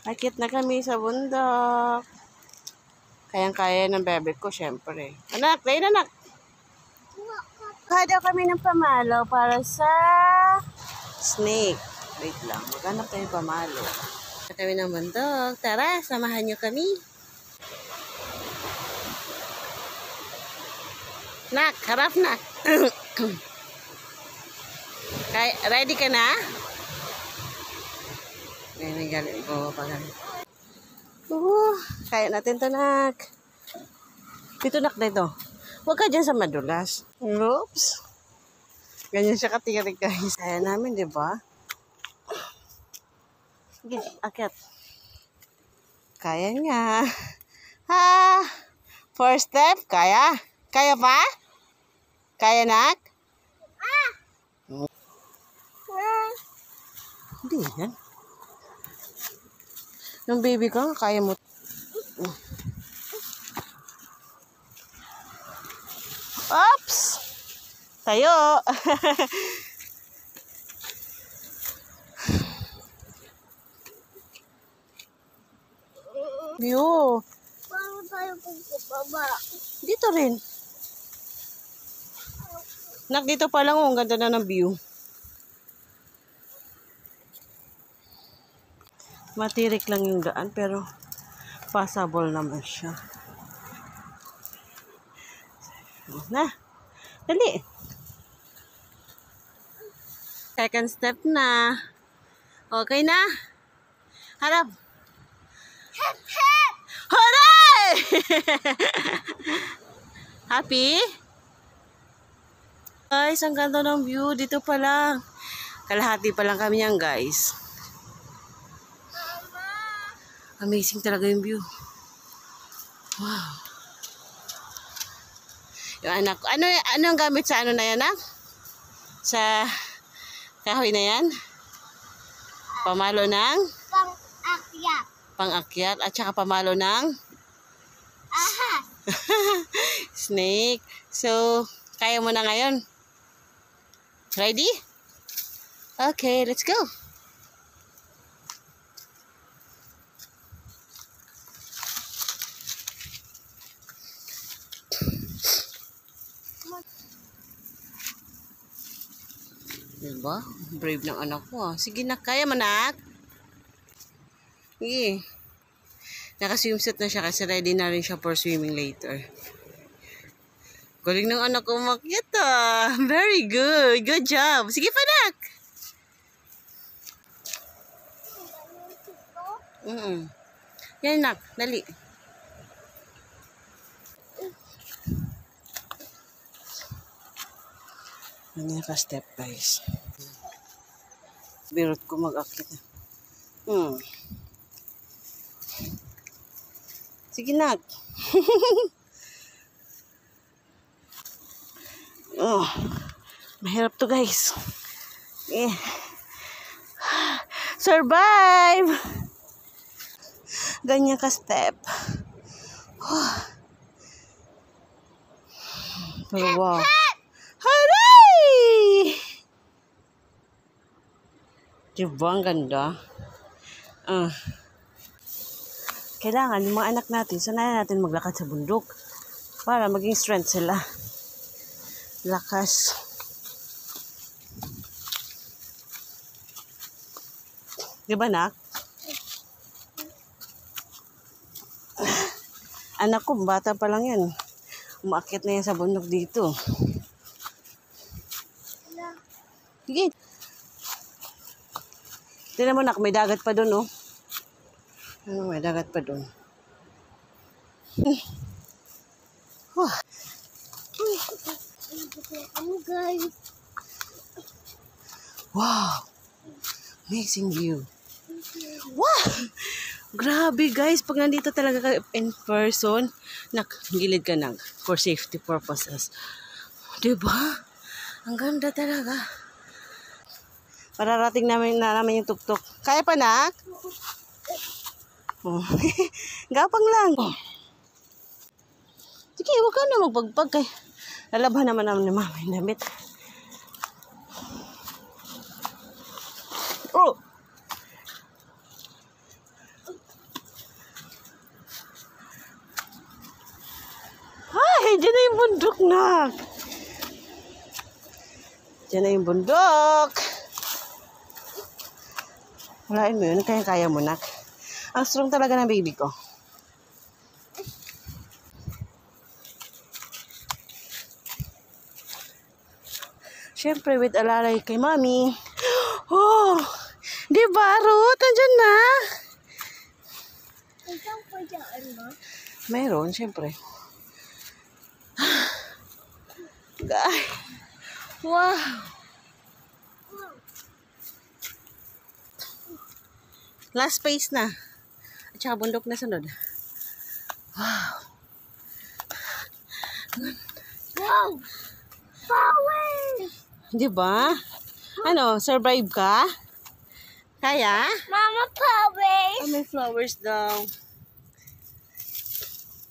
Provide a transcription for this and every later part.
Akit na kami sa bundok. Kayang-kaya ng bebe ko, syempre. Anak, dahil anak. Kuha daw kami ng pamalo para sa snake. Wait lang, maghanap tayo ng pamalo. Sa kami ng bundok. Tara, samahan nyo kami. Nak, harap nak. Ready ka na? May galing ko pa galing. Kaya natin to, nak. Dito, nak, dito. Huwag ka dyan sa madulas. Oops. Ganyan siya katirik, guys. Kaya namin, di ba? Sige, akyat. Kaya nga. Ha! First step, kaya? Kaya pa? Kaya, nak? Hindi yan. Yung baby ko, kaya mo. Oops! Tayo! View! Paano tayo pagkababa? Dito rin. Nak, dito pa lang, ang ganda na ng view. Matirik lang yung daan, pero passable naman siya. Na, dali. Second step na. Okay na? Harap. Hep, hep! Hooray! Happy? Guys, ang ganda ng view. Dito pa lang. Kalahati pa lang kami yan, guys. Amazing talaga yung view. Wow. Yung anak ko. Ano ang gamit sa ano na yan, anak? Sa kahoy na yan? Pamalo ng? Pang-akyat. Pang-akyat. At saka pamalo ng? Ahas. Snake. So, kaya mo na ngayon? Ready? Okay, let's go. Diba? Brave ng anak ko. Sige na, kaya mo, nak? Sige. Naka-swimsuit na siya kasi ready na rin siya for swimming later. Galing ng anak ko umakyat ah. Very good. Good job. Sige pa, nak. Yan, nak. Dali. Ganyan ka step, guys. Birot ko mag-akit na. Sige, nak. Oh, mahirap to, guys. Survive! Ganyan ka step. Wow. Hooray! Diba ang ganda? Kailangan yung mga anak natin, sanayan natin maglakad sa bundok para maging strength sila. Lakas. Diba, nak? Anak ko, bata pa lang yan. Umaakit na yan sa bundok dito. Sige. Tignan mo, nak, may dagat pa doon, oh. Ano, may dagat pa doon. Ano, guys? Wow! Amazing view. Wow! Grabe, guys. Pag nandito talaga ka in person, gilid ka na for safety purposes. Diba? Ang ganda talaga. Pararating namin yung tuktok. Kaya pa, nak? Oh. Gapang lang. Oh. Sige, huwag ka na magpagpag. Lalabhan naman ni mama yung damit. Oh! bundok na. Diyan na yung bundok. Walain mo yun. Kaya mo, nak. Ang strong talaga ng baby ko. Siyempre, with alalay kay mami. Oh! Di ba, Ruth? Andyan na. Ikaw pa dyan mo? Mayroon, siyempre. Guys. Wow. Last space na. At saka bundok na sunod. Wow. Wow! Power! Di ba? Ano, survive ka? Kaya? Mama, power! Oh, may flowers daw.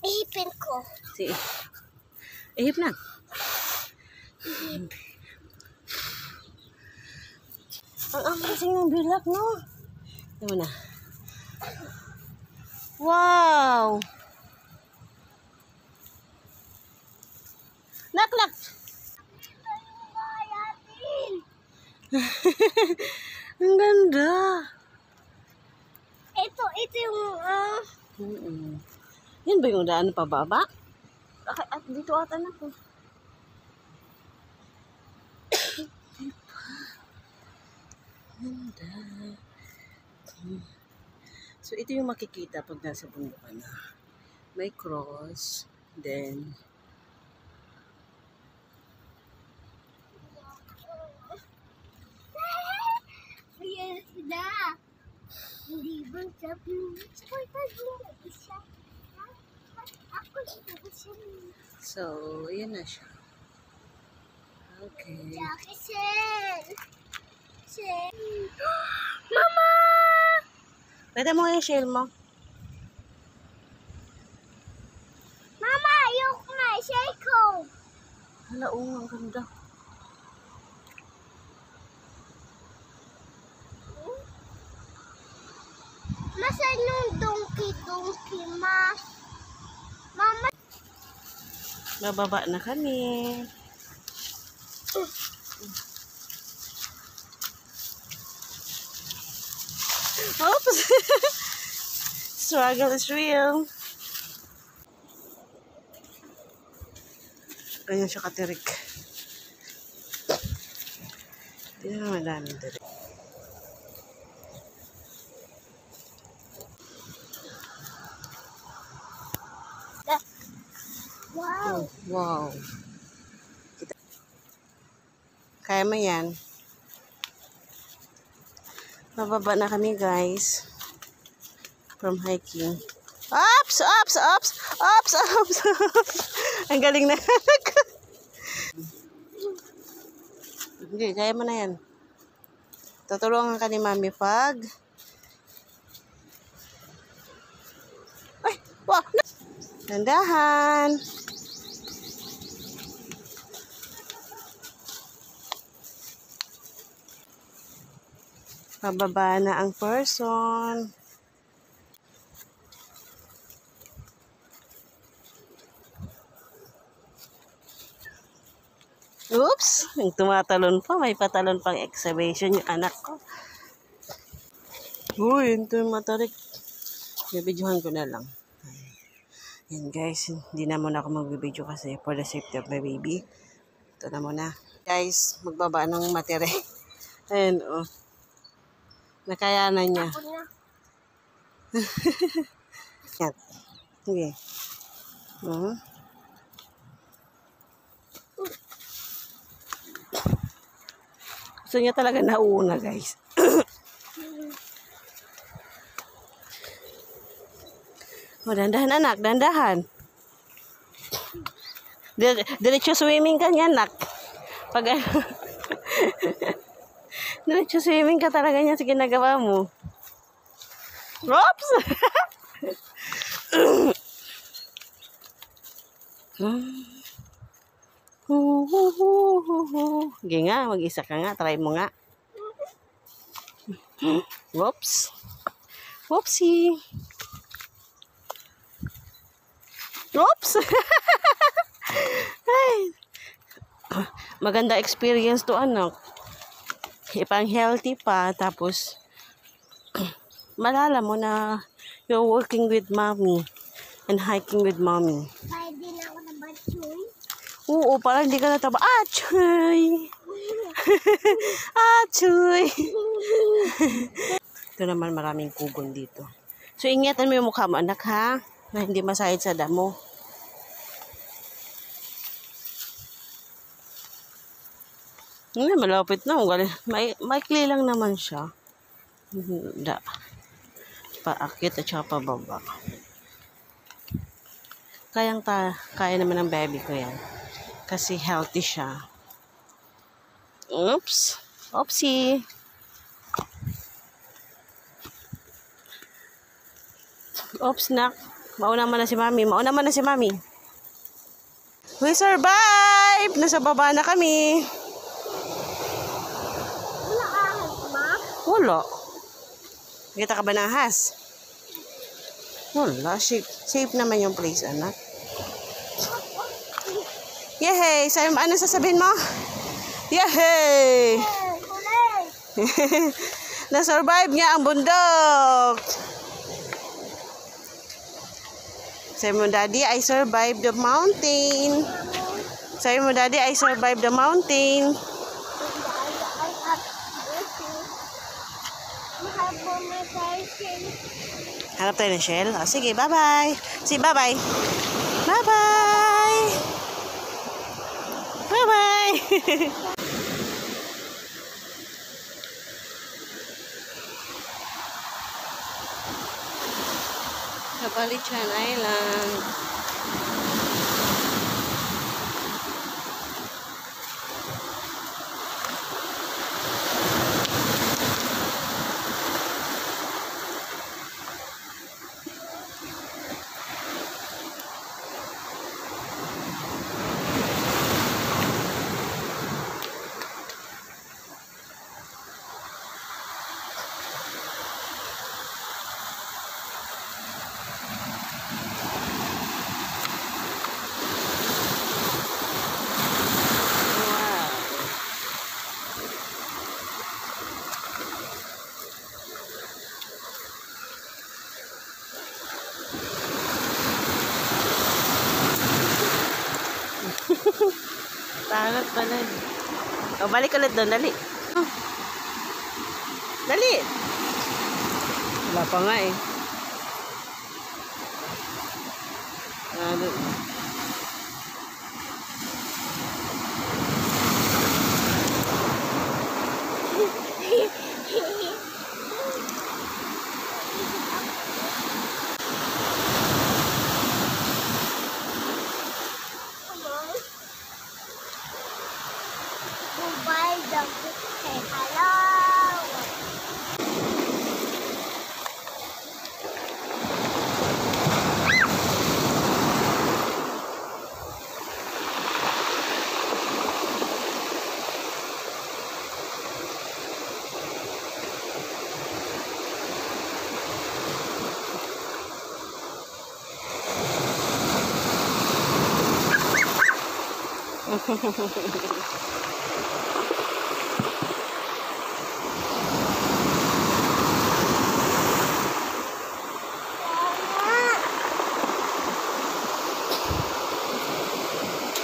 Ihipin ko. Si. Ihip na. Ang amazing ng bilak, no? Ito na. Wow! Nak! Ang ganda. Ito yung, Yan ba yung daan pababa? At dito ata na po. Ganda. So, ito yung makikita pag nasa bundok ka na. May cross. Then, Yes na. Hindi ba sabi mo? Supportan mo na isa. Ako siya. so, yan na siya. Okay. Jackie Sen. Mama! Pwede mo yung shell mo. Mama, ayoko na. Shake ko. Hala, oo, ang ganda. Masan yung donkey, ma? Mama. Bababa na kami. Oops! Struggle is real. Ganyan siya katirik. Hindi na madaming tirik. Wow. Wow. Kaya mo yan. Bababa na kami, guys. From hiking. Ups! Ang galing na. Hindi, kaya mo na yan. Tutulungan ka ni mami pag... Ay! Wow! Nandahan! Pababa na ang person. Oops! Yung tumatalon pa. May patalon pang exhibition yung anak ko. Uy, yung tumatarik. Bibidyohan ko na lang. Yan guys, hindi na muna ako magbibidyo kasi for the safety of my baby. Ito na muna. Guys, magbaba ng matire. Ayan, oh. Nakayanan niya. Ako na. Yan. Sige. Gusto niya talaga nauuna, guys. Oh, dandahan anak, dandahan. Diretso swimming ka niyan, nak. Pag diretso swimming ka talaga niyan sa ginagawa mo. Oops! Sige nga, mag-isa ka nga. Try mo nga. Whoops. Whoopsie. Oops! Ay, maganda experience to anak. Ipang healthy pa. Tapos, malala mo na you're working with mommy and hiking with mommy. Pwede na ako na batsoy. Oo, parang hindi ka nataba. Achoy! Achoy! Ito naman maraming kugon dito. So, ingatan mo yung mukha mo, anak, ha? Na hindi masahid sa damo. Malapit na. Maikli lang naman siya. Paakit at saka pababa. Kaya naman ng baby ko yan. Kasi healthy siya. Oops. Oopsie. Oops, nak. Mauna man na si mami. We survive! Nasa baba na kami. Wala ahas, ma? Wala. Kita ka ba ng ahas? Wala. Safe naman yung place, anak. Yehey! Ano sasabihin mo? Yehey! Kulay! Na-survive niya ang bundok. Sabi mo, Daddy, I survived the mountain. Sabi mo, Daddy, I survived the mountain. Hanap tayo ng shell? Oh, sige, bye-bye. Sige, bye-bye. Bye-bye. Bye-bye. Sa Balichan Island. Tangat pala. O, balik ulit doon. Dali. Oh. Dali. Wala pa nga eh. Ano? Say hello.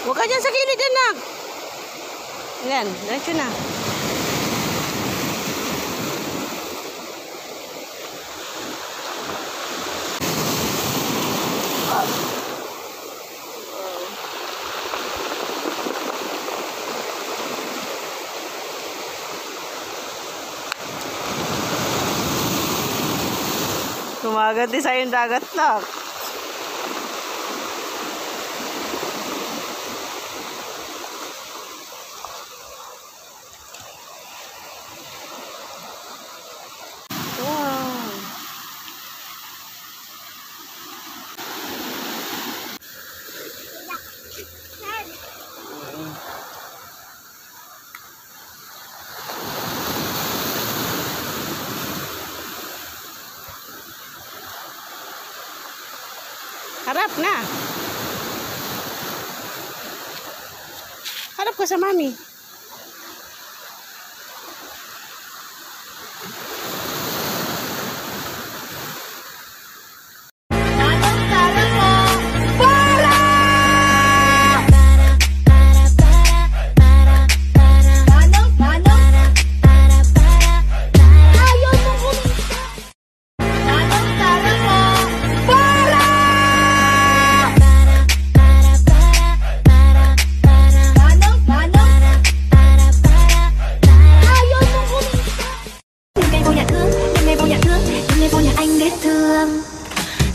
Huwag ka dyan sa gilid, anak. Ayan, diretso na. Tumagat din sa'yo yung dagat, nak. Wow. Harap na. Harap ko sa mami.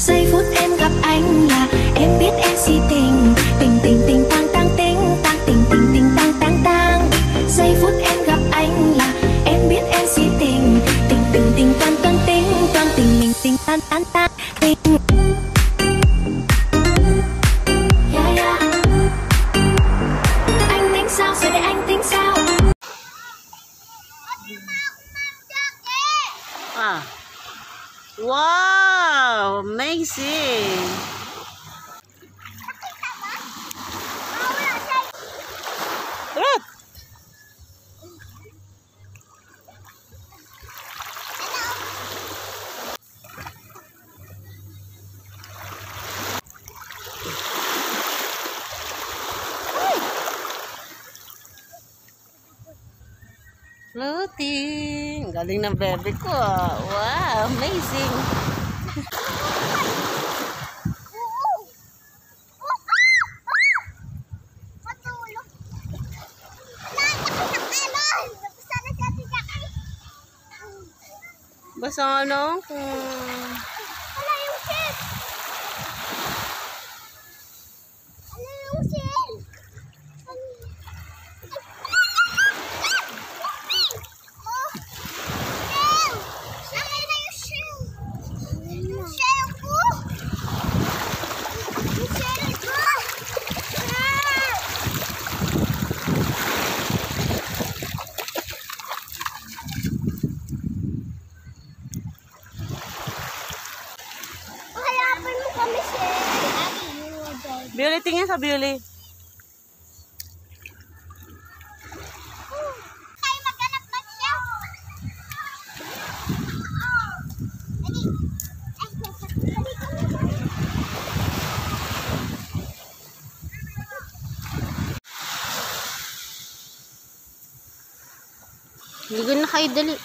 Giây phút em gặp anh là em biết em si tình. Tình tình tình tang tang tình tang tình tình tình tang tang tang. Giây phút em gặp anh là em biết em si tình. Tình tình tình tang tang tình tang tình mình tình tang tang tang tình. Yeah, yeah. Anh tính sao rồi để anh tính sao? Ah. Wow, amazing. Ruth. Floating. Galing ng bebe ko. Wow, amazing. Basta ano? Wala yung ship! Ano yung ship? Beauty, tingin sa Beauty. Tayo maghanap ng siya. Ligo na kayo, dali.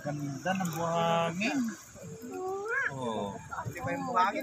Ganda ng buhangin. Oh. Hindi pa yung buhangin.